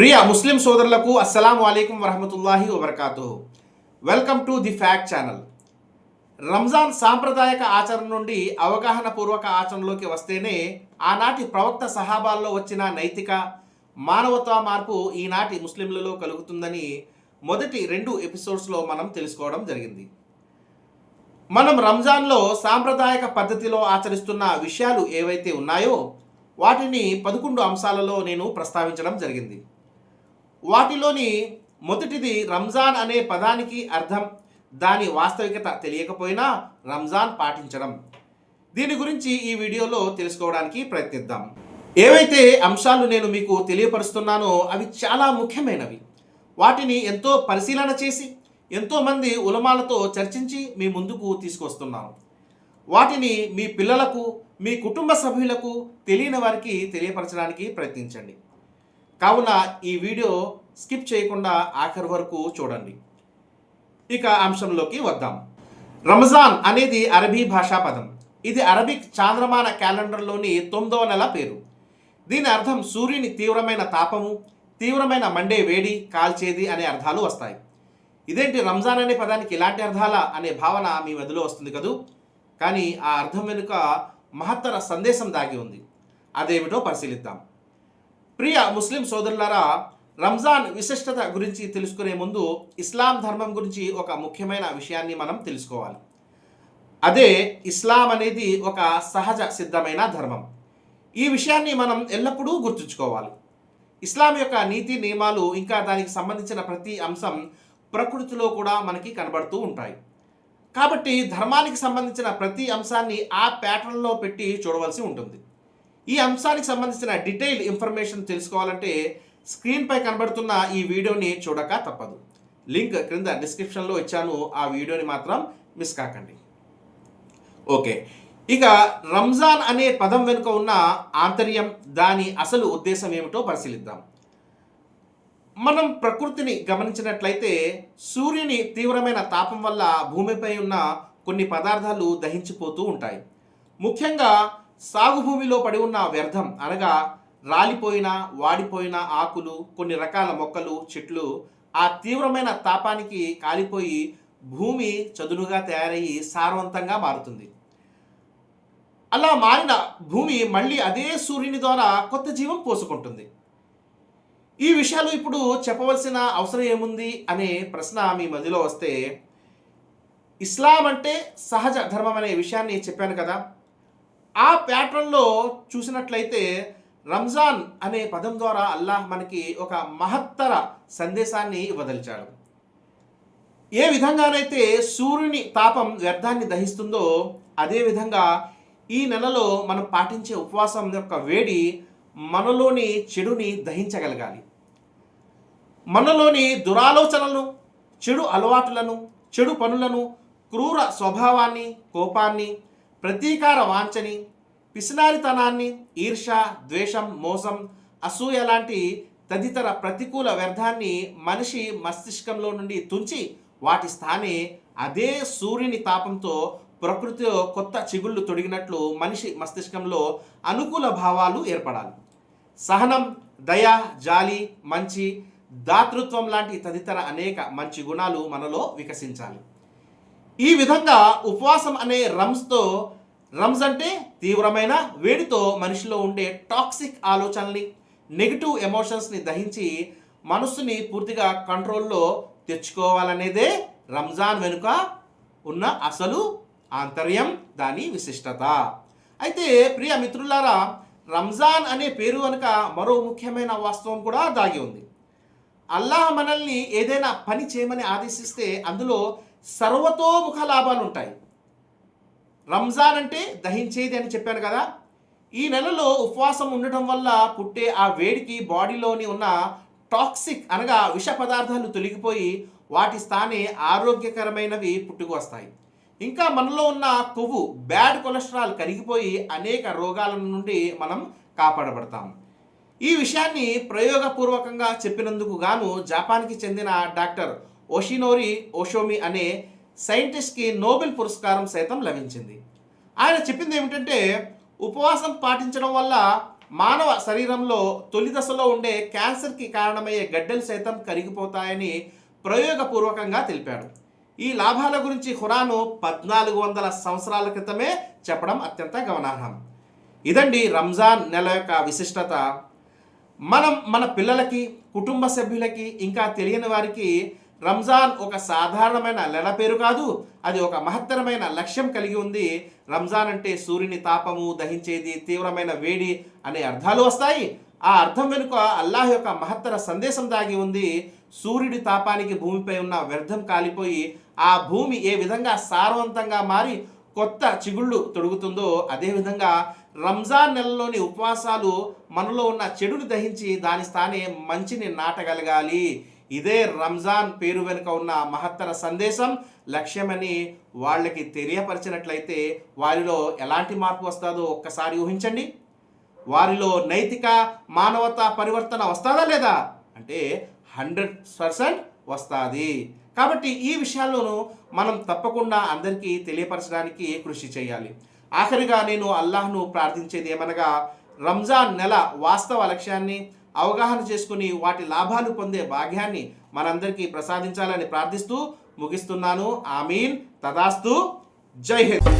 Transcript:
ప్రియ ముస్లిం సోదరులకు అస్సలాము అలైకుం వరహమతుల్లాహి వబర్కాతుహు. Welcome to the fact channel. Ramzan సాంప్రదాయక ఆచరణ నుండి అవగాహన పూర్వక ఆచరణలోకి వస్తేనే ఆనాటి ప్రవక్త సహాబాల్లో వచ్చిన నైతిక మానవత్వ మార్పు ఈనాటి ముస్లింలలో కలుగుతుందని మొదటి 2 ఎపిసోడ్స్లో మనం తెలుసుకోవడం జరిగింది. మనం రంజాన్లో సాంప్రదాయక పద్ధతిలో ఆచరిస్తున్న విషయాలు ఏవైతే ఉన్నాయో వాటిని 11 అంశాలలో నేను ప్రస్తావించడం జరిగింది. వాటిలోని మొదటిది రంజాన్ అనే పదానికి అర్థం, దాని వాస్తవికత తెలియకపోయినా రంజాన్ పాటించడం. దీని గురించి ఈ వీడియోలో తెలుసుకోవడానికి ప్రయత్నిద్దాం. ఏవైతే అంశాలు నేను మీకు తెలియపరుస్తున్నానో అవి చాలా ముఖ్యమైనవి. వాటిని ఎంతో పరిశీలన చేసి ఎంతోమంది ఉలమాలతో చర్చించి మీ ముందుకు తీసుకొస్తున్నాను. వాటిని మీ పిల్లలకు, మీ కుటుంబ సభ్యులకు, తెలియని వారికి తెలియపరచడానికి ప్రయత్నించండి. కావున ఈ వీడియో స్కిప్ చేయకుండా ఆఖరి వరకు చూడండి. ఇక అంశంలోకి వద్దాం. రంజాన్ అనేది అరబీ భాషా పదం. ఇది అరబిక్ చాంద్రమాన క్యాలెండర్లోని 9వ నెల పేరు. దీని అర్థం సూర్యుని తీవ్రమైన తాపము, తీవ్రమైన మండే వేడి, కాల్చేది అనే అర్థాలు వస్తాయి. ఇదేంటి రంజాన్ అనే పదానికి ఇలాంటి అర్థాలా అనే భావన మీ మధ్యలో వస్తుంది కదూ. కానీ ఆ అర్థం వెనుక మహత్తర సందేశం దాగి ఉంది. అదేమిటో పరిశీలిద్దాం. ప్రియ ముస్లిం సోదరులారా, రంజాన్ విశిష్టత గురించి తెలుసుకునే ముందు ఇస్లాం ధర్మం గురించి ఒక ముఖ్యమైన విషయాన్ని మనం తెలుసుకోవాలి. అదే ఇస్లాం అనేది ఒక సహజ సిద్ధమైన ధర్మం. ఈ విషయాన్ని మనం ఎల్లప్పుడూ గుర్తుంచుకోవాలి. ఇస్లాం యొక్క నీతి నియమాలు ఇంకా దానికి సంబంధించిన ప్రతి అంశం ప్రకృతిలో కూడా మనకి కనబడుతూ ఉంటాయి. కాబట్టి ధర్మానికి సంబంధించిన ప్రతి అంశాన్ని ఆ ప్యాటర్న్లో పెట్టి చూడవలసి ఉంటుంది. ఈ అంశానికి సంబంధించిన డీటెయిల్ ఇన్ఫర్మేషన్ తెలుసుకోవాలంటే స్క్రీన్పై కనబడుతున్న ఈ వీడియోని చూడక తప్పదు. లింక్ క్రింద డిస్క్రిప్షన్లో ఇచ్చాను. ఆ వీడియోని మాత్రం మిస్ కాకండి. ఓకే, ఇక రంజాన్ అనే పదం వెనుక ఉన్న ఆంతర్యం, దాని అసలు ఉద్దేశం ఏమిటో పరిశీలిద్దాం. మనం ప్రకృతిని గమనించినట్లయితే సూర్యుని తీవ్రమైన తాపం వల్ల భూమిపై ఉన్న కొన్ని పదార్థాలు దహించిపోతూ ఉంటాయి. ముఖ్యంగా సాగు భూమిలో పడి ఉన్న వ్యర్థం అనగా రాలిపోయిన, వాడిపోయిన ఆకులు, కొన్ని రకాల మొక్కలు, చెట్లు ఆ తీవ్రమైన తాపానికి కాలిపోయి భూమి చదునుగా తయారయ్యి సారవంతంగా మారుతుంది. అలా మారిన భూమి మళ్ళీ అదే సూర్యుని ద్వారా కొత్త జీవం పోసుకుంటుంది. ఈ విషయాలు ఇప్పుడు చెప్పవలసిన అవసరం ఏముంది అనే ప్రశ్న మీ మధ్యలో వస్తే, ఇస్లాం అంటే సహజ ధర్మం అనే విషయాన్ని చెప్పాను కదా. ఆ ప్యాటర్న్లో చూసినట్లయితే రంజాన్ అనే పదం ద్వారా అల్లాహ్ మనకి ఒక మహత్తర సందేశాన్ని ఇవ్వదలిచాడు. ఏ విధంగానైతే సూర్యుని తాపం వ్యర్థాన్ని దహిస్తుందో అదేవిధంగా ఈ నెలలో మనం పాటించే ఉపవాసం యొక్క వేడి మనలోని చెడుని దహించగలగాలి. మనలోని దురాలోచనలను, చెడు అలవాటులను, చెడు పనులను, క్రూర స్వభావాన్ని, కోపాన్ని, ప్రతీకార వాంఛని, పిసినారితనాన్ని, ఈర్ష, ద్వేషం, మోసం, అసూయ లాంటి తదితర ప్రతికూల వ్యర్థాన్ని మనిషి మస్తిష్కంలో నుండి తుంచి వాటి స్థానే అదే సూర్యుని తాపంతో ప్రకృతిలో కొత్త చిగుళ్ళు తొడిగినట్లు మనిషి మస్తిష్కంలో అనుకూల భావాలు ఏర్పడాలి. సహనం, దయ, జాలి, మంచి, దాతృత్వం లాంటి తదితర అనేక మంచి గుణాలు మనలో వికసించాలి. ఈ విధంగా ఉపవాసం అనే రమ్జ్ అంటే తీవ్రమైన వేడితో మనిషిలో ఉండే టాక్సిక్ ఆలోచనల్ని, నెగిటివ్ ఎమోషన్స్ని దహించి మనస్సుని పూర్తిగా కంట్రోల్లో తెచ్చుకోవాలనేదే రంజాన్ వెనుక ఉన్న అసలు ఆంతర్యం, దాని విశిష్టత. అయితే ప్రియ మిత్రులారా, రంజాన్ అనే పేరు వెనుక మరో ముఖ్యమైన వాస్తవం కూడా దాగి ఉంది. అల్లాహ్ మనల్ని ఏదైనా పని చేయమని ఆదేశిస్తే అందులో సర్వతోముఖ లాభాలు ఉంటాయి. రంజాన్ అంటే దహించేది అని చెప్పాను కదా. ఈ నెలలో ఉపవాసం ఉండటం వల్ల పుట్టే ఆ వేడికి బాడీలోని ఉన్న టాక్సిక్ అనగా విష పదార్థాలు తొలగిపోయి వాటి స్థానే ఆరోగ్యకరమైనవి పుట్టుకు వస్తాయి. ఇంకా మనలో ఉన్న కొవ్వు, బ్యాడ్ కొలెస్ట్రాల్ కరిగిపోయి అనేక రోగాల నుండి మనం కాపాడబడతాం. ఈ విషయాన్ని ప్రయోగపూర్వకంగా చెప్పినందుకు గాను జపాన్కి చెందిన డాక్టర్ ఓషినోరి ఓషోమి అనే సైంటిస్ట్కి నోబెల్ పురస్కారం సైతం లభించింది. ఆయన చెప్పింది ఏమిటంటే, ఉపవాసం పాటించడం వల్ల మానవ శరీరంలో తొలి దశలో ఉండే క్యాన్సర్కి కారణమయ్యే గడ్డలు సైతం కరిగిపోతాయని ప్రయోగపూర్వకంగా తెలిపాడు. ఈ లాభాల గురించి ఖురాను 1400 సంవత్సరాల క్రితమే చెప్పడం అత్యంత గమనార్హం. ఇదండి రంజాన్ నెల యొక్క విశిష్టత. మనం మన పిల్లలకి, కుటుంబ సభ్యులకి, ఇంకా తెలియని వారికి రంజాన్ ఒక సాధారణమైన నెల పేరు కాదు, అది ఒక మహత్తరమైన లక్ష్యం కలిగి ఉంది. రంజాన్ అంటే సూర్యుని తాపము, దహించేది, తీవ్రమైన వేడి అనే అర్థాలు వస్తాయి. ఆ అర్థం వెనుక అల్లాహ్ యొక్క మహత్తర సందేశం దాగి ఉంది. సూర్యుడి తాపానికి భూమిపై ఉన్న వ్యర్థం కాలిపోయి ఆ భూమి ఏ విధంగా సారవంతంగా మారి కొత్త చిగుళ్ళు తొడుగుతుందో, అదేవిధంగా రంజాన్ నెలలోని ఉపవాసాలు మనలో ఉన్న చెడుని దహించి దాని స్థానే మంచిని నాటగలగాలి. ఇదే రంజాన్ పేరు వెనుక ఉన్న మహత్తర సందేశం, లక్ష్యమని వాళ్ళకి తెలియపరిచినట్లయితే వారిలో ఎలాంటి మార్పు వస్తుందో ఒక్కసారి ఊహించండి. వారిలో నైతిక మానవతా పరివర్తన వస్తుందా లేదా అంటే 100% వస్తుంది. కాబట్టి ఈ విషయాల్లోనూ మనం తప్పకుండా అందరికీ తెలియపరచడానికి కృషి చేయాలి. ఆఖరిగా నేను అల్లాహ్ను ప్రార్థించేది ఏమనగా, రంజాన్ నెల వాస్తవ లక్ష్యాన్ని అవగాహన చేసుకుని వాటి లాభాలు పొందే భాగ్యాన్ని మనందరికీ ప్రసాదించాలని ప్రార్థిస్తూ ముగిస్తున్నాను. ఆమీన్. తదాస్తు. జై హింద్.